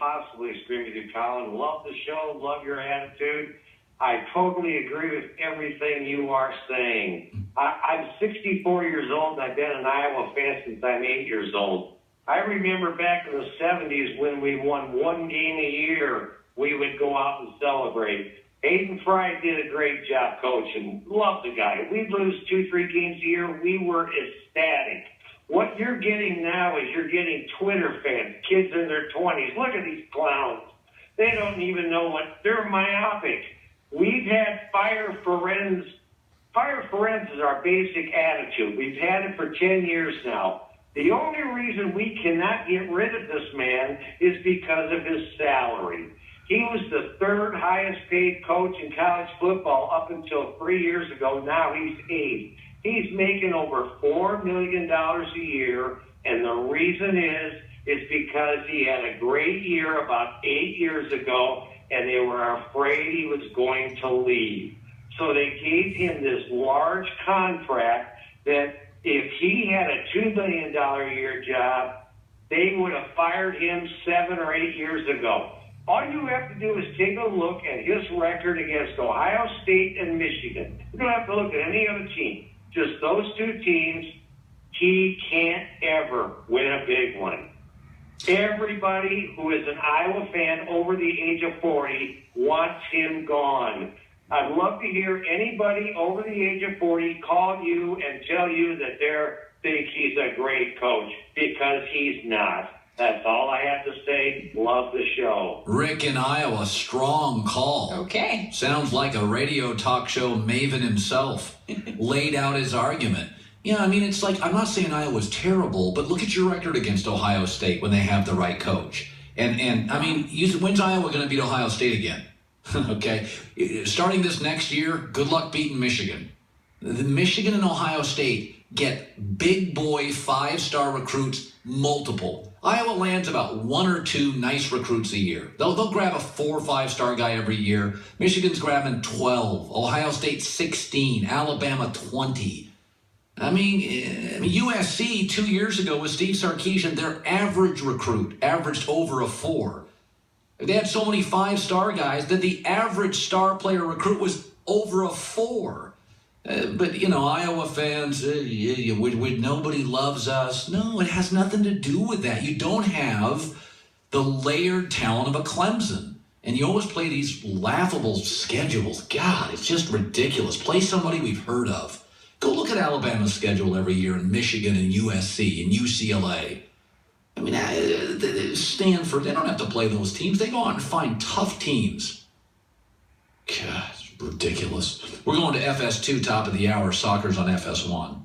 possibly agree with you, Colin. Love the show. Love your attitude. I totally agree with everything you are saying. I'm 64 years old, and I've been an Iowa fan since I'm 8 years old. I remember back in the 70s when we won one game a year, we would go out and celebrate. Hayden Fry did a great job coaching. Love the guy. We'd lose 2-3 games a year. We were ecstatic. What you're getting now is you're getting Twitter fans, kids in their 20s. Look at these clowns. They don't even know what, they're myopic. We've had fire for ends. Fire for ends is our basic attitude. We've had it for 10 years now. The only reason we cannot get rid of this man is because of his salary. He was the third highest paid coach in college football up until 3 years ago. Now he's 8th. He's making over $4 million a year, and the reason is because he had a great year about 8 years ago, and they were afraid he was going to leave. So they gave him this large contract that if he had a $2 million a year job, they would have fired him 7 or 8 years ago. All you have to do is take a look at his record against Ohio State and Michigan. You don't have to look at any other team. Just those two teams. He can't ever win a big one. Everybody who is an Iowa fan over the age of 40 wants him gone. I'd love to hear anybody over the age of 40 call you and tell you that they think he's a great coach, because he's not. That's all I have to say. Love the show. Rick in Iowa, strong call. Okay. Sounds like a radio talk show maven himself. Laid out his argument. Yeah, I mean, it's like, I'm not saying Iowa's terrible, but look at your record against Ohio State when they have the right coach. And I mean, when's Iowa going to beat Ohio State again? Okay. Starting this next year, good luck beating Michigan. The Michigan and Ohio State get big boy 5-star recruits, multiple. Iowa lands about 1 or 2 nice recruits a year. They'll grab a 4 or 5-star guy every year. Michigan's grabbing 12. Ohio State 16. Alabama 20. I mean, USC 2 years ago with Steve Sarkisian, their average recruit averaged over a 4. They had so many 5-star guys that the average star player recruit was over a 4. But, Iowa fans, nobody loves us. No, it has nothing to do with that. You don't have the layered talent of a Clemson. And you always play these laughable schedules. God, it's just ridiculous. Play somebody we've heard of. Go look at Alabama's schedule every year, in Michigan and USC and UCLA. I mean, Stanford, they don't have to play those teams. They go out and find tough teams. God, it's ridiculous. We're going to FS2, top of the hour. Soccer's on FS1.